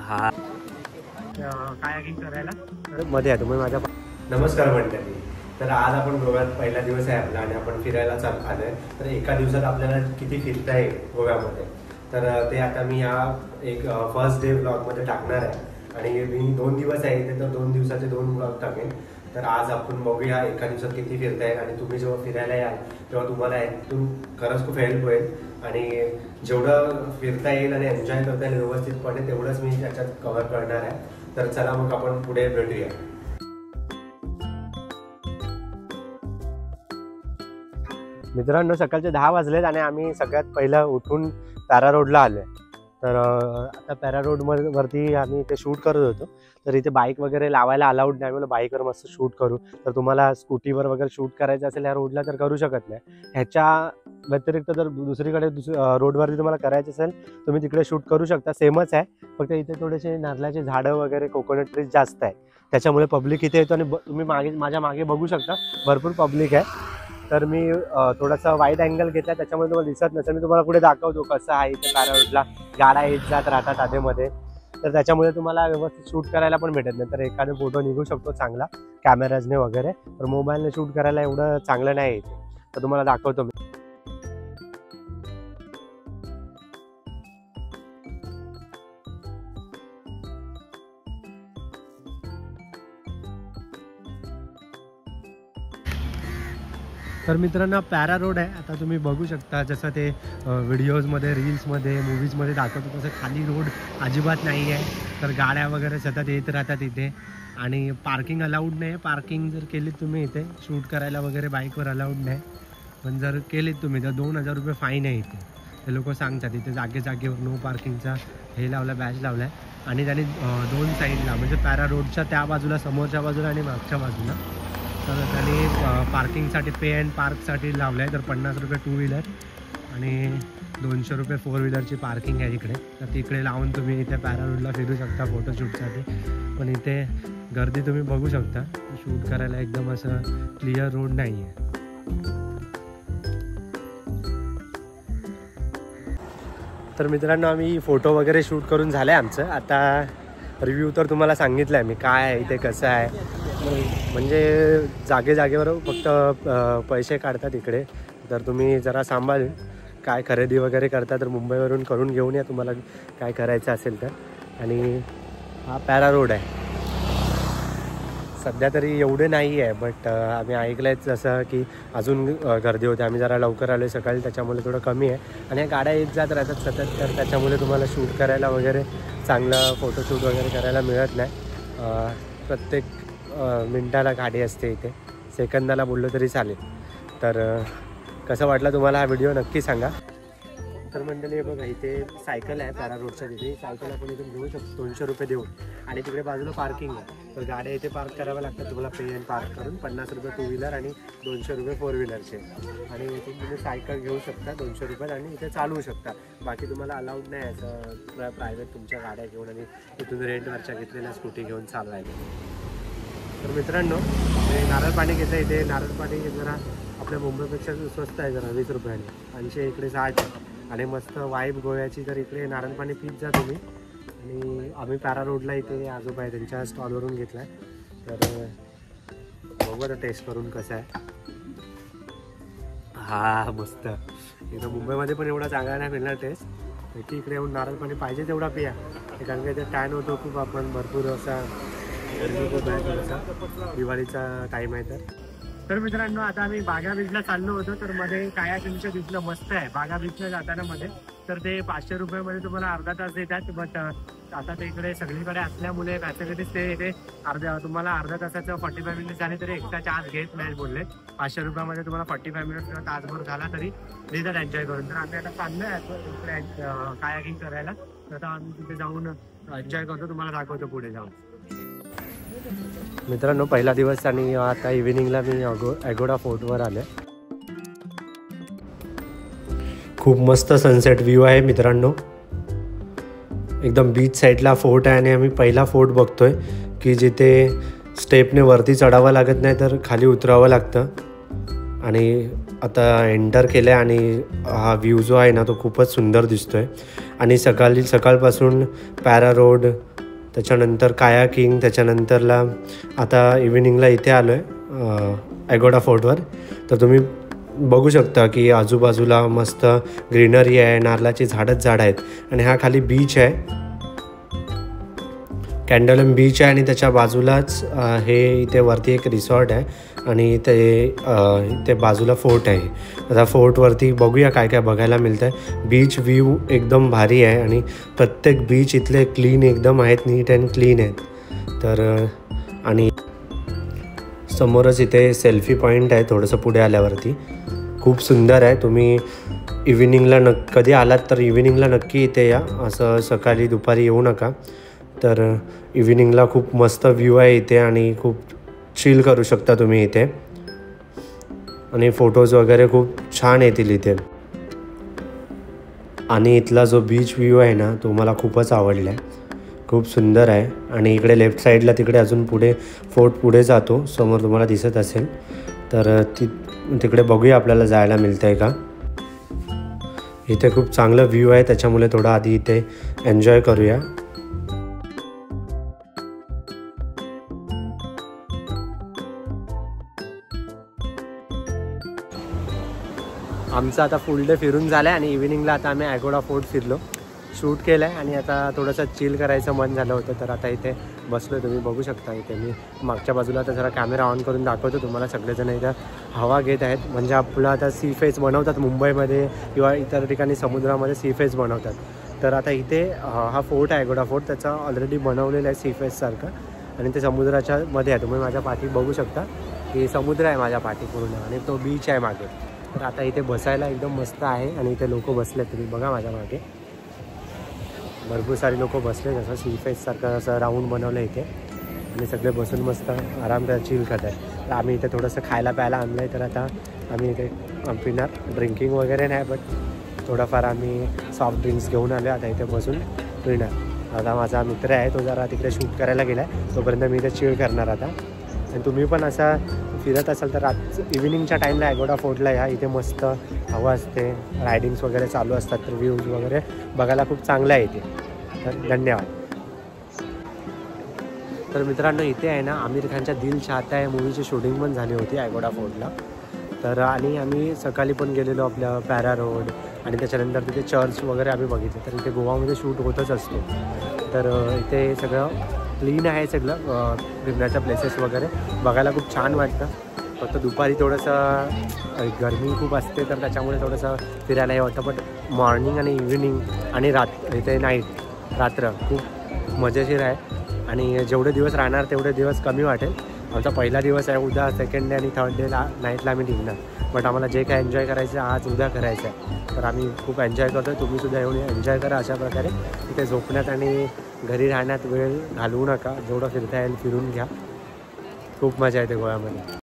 हा कायाकिंग करायला मध्ये आहे तुम्ही माझ्या. नमस्कार मंडळी. तर आज आपण गोव्यात पहिला दिवस आहे आपला आणि आपण फिरायला आलो आहे. तर एका दिवसात आपल्याला किती फिरता येईल गोव्यामध्ये, तर ते आता मी या एक फर्स्ट डे व्लॉगमध्ये टाकणार आहे. आणि मी 2 दिवस आहे इथे, तर 2 दिवसाचे 2 व्लॉग टाकेन. तर आज आपण बघूया एका दिवसात किती फिरता येईल. आणि तुम्ही जेव्हा फिरायला याल तेव्हा तुम्हाला यातून खरंच खूप हेल्प होईल. आणि जेवढं फिरता येईल आणि एन्जॉय करता येईल व्यवस्थितपणे तेवढंच मी त्याच्यात कव्हर करणार आहे. तर चला मग आपण पुढे भेटूया. मित्रांनो, सकाळचे 10 वाजलेत आणि आम्ही सगळ्यात पहिलं उठून पॅरा रोडला आलो आहे. तर आता पॅरा रोडवरती आम्ही इथे शूट करत होतो. तर इथे बाईक वगैरे लावायला अलाउड नाही, मला बाईकवर मस्त शूट करू. तर तुम्हाला स्कूटीवर वगैरे शूट करायचं असेल या रोडला तर करू शकत नाही. ह्याच्या व्यतिरिक्त जर दुसरीकडे रोडवरती तुम्हाला करायचं असेल तुम्ही तिकडे शूट करू शकता. सेमच आहे, फक्त इथे थोडेसे नारळाचे झाडं वगैरे कोकोनट ट्रीज जास्त आहे, त्याच्यामुळे पब्लिक इथे येतो. आणि तुम्ही माझ्या मागे बघू शकता भरपूर पब्लिक आहे. तर मी थोडासा वाईड अँगल घेतला, त्याच्यामुळे तुम्हाला दिसत नसेल. मी तुम्हाला पुढे दाखवतो कसं आहे इथे पॅरा रोडला. गाड्या येत जात राहतात आधेमध्ये, तर त्याच्यामुळे तुम्हाला व्यवस्थित शूट करायला पण भेटत नाही. तर एखादा फोटो निघू शकतो चांगला कॅमेराजने वगैरे, तर मोबाईलने शूट करायला एवढं चांगलं नाही इथे. तर तुम्हाला दाखवतो मी. तर मित्रांनो, पॅरा रोड आहे. आता तुम्ही बघू शकता जसं ते व्हिडिओजमध्ये रील्समध्ये मूवीजमध्ये दाखवतो तसं खाली रोड अजिबात नाही आहे. तर गाड्या वगैरे सतत येत राहतात इथे. आणि पार्किंग अलाउड नाही. पार्किंग जर केलीत तुम्ही इथे शूट करायला वगैरे बाईकवर अलाउड नाही, पण जर केलीत तुम्ही तर 2000 रुपये फाईन आहे इथे. ते लोक सांगतात इथे जागेवर नो पार्किंगचा हे लावला, बॅच लावला आहे. आणि त्यांनी 2 साईडला म्हणजे पॅरा रोडच्या त्या बाजूला, समोरच्या बाजूला आणि मागच्या बाजूला, तर त्यांनी पार्किंगसाठी पे अँड पार्कसाठी लावलं आहे. तर 50 रुपये 2 व्हीलर आणि 200 रुपये 4 व्हीलरची पार्किंग आहे इकडे. तर तिकडे लावून तुम्ही इथे पॅरा रोडला फिरू शकता फोटोशूटसाठी. पण इथे गर्दी तुम्ही बघू शकता, शूट करायला एकदम असं क्लिअर रोड नाही आहे. तर मित्रांनो, आम्ही फोटो वगैरे शूट करून झालं आहे आमचं. आता रिव्ह्यू तर तुम्हाला सांगितलं आहे मी काय आहे इथे कसं आहे. म्हणजे जागेवर फक्त पैसे काढतात इकडे. तर तुम्ही जरा सांभाळून काय खरेदी वगैरे करता तर मुंबईवरून करून घेऊन या तुम्हाला काय करायचं असेल तर. आणि हा पॅरा रोड आहे. सध्या तरी एवढे नाही आहे, बट आम्ही ऐकलं आहे जसं की अजून गर्दी होते. आम्ही जरा लवकर आलो सकाळी, त्याच्यामुळे थोडं कमी आहे. आणि ह्या गाड्या येत जात राहतात सतत, तर त्याच्यामुळे तुम्हाला शूट करायला वगैरे चांगलं फोटोशूट वगैरे करायला मिळत नाही. प्रत्येक मिनटाला गाडी असते इथे, सेकंदाला बोललो तरी चालेल. तर कसं वाटलं तुम्हाला हा व्हिडिओ नक्की सांगा. तर मंडळी बघा, इथे सायकल आहे पॅरा रोडच्या तिथे. सायकल आपण इथून घेऊ शकतो 200 रुपये देऊन. आणि तिकडे बाजूला पार्किंग आहे, तर गाड्या इथे पार्क कराव्या लागतात तुम्हाला पे अँड पार्क करून. 50 रुपये 2 व्हीलर आणि 200 रुपये 4 व्हीलरचे. आणि इथून तुम्ही सायकल घेऊ शकता 200 रुपयात आणि इथे चालवू शकता. बाकी तुम्हाला अलाउड नाही असं प्रायव्हेट तुमच्या गाड्या घेऊन आणि इथून रेंटवरच्या घेतलेल्या स्कूटी घेऊन चालवायला. तर मित्रांनो, नारळ पाणी घेतं इथे. नारळ पाणी जरा आपल्या मुंबईपेक्षा स्वस्त आहे जरा, 20 रुपयाने. 80 इकडे 60 आहे. आणि मस्त वाईब गोव्याची. तर इकडे नारळ पाणी पीत जा तुम्ही. आणि आम्ही पॅरा रोडला इथे आजोबा आहे त्यांच्या स्टॉलवरून घेतला आहे. तर बघू आता टेस्ट करून कसं आहे. हा मस्त. इथं मुंबईमध्ये पण एवढा चांगला नाही मिळणार टेस्ट. की इकडे येऊन नारळ पाणी पाहिजे तेवढा पिया, कारण का इथे टॅन होतो खूप. आपण भरपूर असा गर्मी खूप आहे थोडासा, दिवाळीचा टाईम आहे. तर मित्रांनो, आता आम्ही बागा बीचला चाललो होतो. तर मध्ये कायाकिंगचं दिसलं मस्त आहे बागा बीचला जाताना मध्ये. तर ते 500 रुपयामध्ये तुम्हाला अर्धा तास देतात. बट आता ते इकडे सगळीकडे असल्यामुळे फॅसिलिटीज ते इथे तुम्हाला अर्धा तासाचं 45 मिनिट्स झाले तरी एक्स्ट्रा चार्ज घेत नाही बोलले. 500 रुपयामध्ये तुम्हाला 45 मिनिट्स किंवा तासभर झाला तरी देतात एन्जॉय करून. तर आम्ही आता चाललो आहे इकडे कायाकिंग करायला. तर आता आम्ही तिथे जाऊन एन्जॉय करतो, तुम्हाला दाखवतो पुढे जाऊन. मित्रांनो, पहिला दिवस आणि आता इव्हिनिंगला मी ॲगोडा फोर्टवर आले. खूप मस्त सनसेट व्ह्यू आहे मित्रांनो. एकदम बीच साईडला फोर्ट आहे. आणि आम्ही पहिला फोर्ट बघतोय की जिथे स्टेपने वरती चढावं लागत नाही तर खाली उतरावं लागतं. आणि आता एंटर केलं आहे आणि हा व्ह्यू जो आहे ना तो खूपच सुंदर दिसतो आहे. आणि सकाळपासून पॅरा रोड त्याच्यानंतर कायाकिंग, त्याच्यानंतरला आता इव्हिनिंगला इथे आलो आहे ॲगोडा फोर्टवर. तर तुम्ही बघू शकता की आजूबाजूला मस्त ग्रीनरी आहे, नारळाची झाडच झाड आहेत आणि हा खाली बीच आहे, कॅन्डलम बीच आहे आणि त्याच्या बाजूलाच हे इथे वरती एक रिसॉर्ट आहे आणि ते बाजूला फोर्ट आहे. आता फोर्टवरती बघूया काय काय बघायला मिळतं आहे. बीच व्ह्यू एकदम भारी आहे आणि प्रत्येक बीच इथले क्लीन एकदम आहेत, नीट अँड क्लीन आहेत. तर आणि समोरच इथे सेल्फी पॉईंट आहे थोडंसं पुढे आल्यावरती, खूप सुंदर आहे. तुम्ही इव्हिनिंगला कधी आलात तर इव्हिनिंगला नक्की इथे या, असं सकाळी दुपारी येऊ नका. तर इव्हिनिंगला खूप मस्त व्ह्यू आहे इथे आणि खूप चिल करू शकता तुम्ही इथे आणि फोटोज वगैरे खूप छान येतील इथे. आणि इथला जो बीच व्ह्यू आहे ना तो मला खूपच आवडला आहे, खूप सुंदर आहे. आणि इकडे लेफ्ट साईडला तिकडे अजून पुढे फोर्ट पुढे जातो, समोर तुम्हाला दिसत असेल. तर तिकडे बघूया आपल्याला जायला मिळतं आहे का. इथे खूप चांगलं व्ह्यू आहे त्याच्यामुळे थोडं आधी इथे एन्जॉय करूया. आमचं आता फुल डे फिरून झालं आहे आणि इव्हिनिंगला आता आम्ही ॲगोडा फोर्ट फिरलो, शूट केलं आहे आणि आता थोडंसं चिल करायचं मन झालं होतं. तर आता इथे बसलो, तुम्ही बघू शकता. इथे मी मागच्या बाजूला आता जरा कॅमेरा ऑन करून दाखवतो तुम्हाला. सगळेजण इथं हवा घेत आहेत, म्हणजे आपलं आता सी फेस बनवतात मुंबईमध्ये किंवा इतर ठिकाणी समुद्रामध्ये सी फेस बनवतात. तर आता इथे हा फोर्ट आहे ॲगोडा फोर्ट, त्याचा ऑलरेडी बनवलेला आहे सी फेससारखं आणि ते समुद्राच्या मध्ये आहे. तुम्ही माझ्या पाठी बघू शकता की समुद्र आहे माझ्या पाठी पूर्ण आणि तो बीच आहे मागे. तर आता इथे बसायला एकदम मस्त आहे आणि इथे लोक बसले, तुम्ही बघा माझ्या मागे भरपूर सारी लोक बसले, जसं सी फेससारखं असं राऊंड बनवलं इथे आणि सगळे बसून मस्त आराम करत चिल करत आहे. तर आम्ही इथे थोडंसं खायला प्यायला आणलं आहे. तर आता आम्ही इथे पिणार, ड्रिंकिंग वगैरे नाही बट थोडंफार आम्ही सॉफ्ट ड्रिंक्स घेऊन आलो. आता इथे बसून पिणार. आता माझा मित्र आहे तो जरा तिकडे शूट करायला गेला आहे, तोपर्यंत मी इथे चिल करणार आता. आणि तुम्ही पण असा फिरत असाल तर इव्हिनिंगच्या टाईमला ॲगोडा फोर्टला या, इथे मस्त हवा असते, रायडिंग्स वगैरे चालू असतात, तर व्ह्यूज वगैरे बघायला खूप चांगलं आहे इथे. तर धन्यवाद. तर मित्रांनो इथे आहे ना आमिर खानच्या दिल चाहता है मूवीची शूटिंग पण झाली होती ॲगोडा फोर्टला. तर आणि आम्ही सकाळी पण गेलेलो आपल्या पॅरा रोड आणि त्याच्यानंतर तिथे चर्च वगैरे आम्ही बघितलं. तर इथे गोवामध्ये शूट होतच असतो. तर इथे सगळं क्लीन आहे, सगळं फिरण्याच्या प्लेसेस वगैरे बघायला खूप छान वाटतं. फक्त दुपारी थोडंसं गरमी खूप असते तर त्याच्यामुळे थोडंसं फिरायला हे होतं. बट मॉर्निंग आणि इव्हिनिंग आणि इथे रात्र खूप मजेशीर आहे आणि जेवढे दिवस राहणार तेवढे दिवस कमी वाटेल. आमचा पहिला दिवस आहे, उद्या सेकंड डे आणि थर्ड डेला नाईटला आम्ही निघणार. बट आम्हाला जे काय एन्जॉय करायचं आहे आज उद्या करायचं आहे. तर आम्ही खूप एन्जॉय करतो आहे. तुम्हीसुद्धा येऊन एन्जॉय करा अशा प्रकारे. तिथे झोपण्यात आणि घरी राहण्यात वेळ घालवू नका, जेवढं फिरता येईल फिरून घ्या. खूप मजा येते गोव्यामध्ये.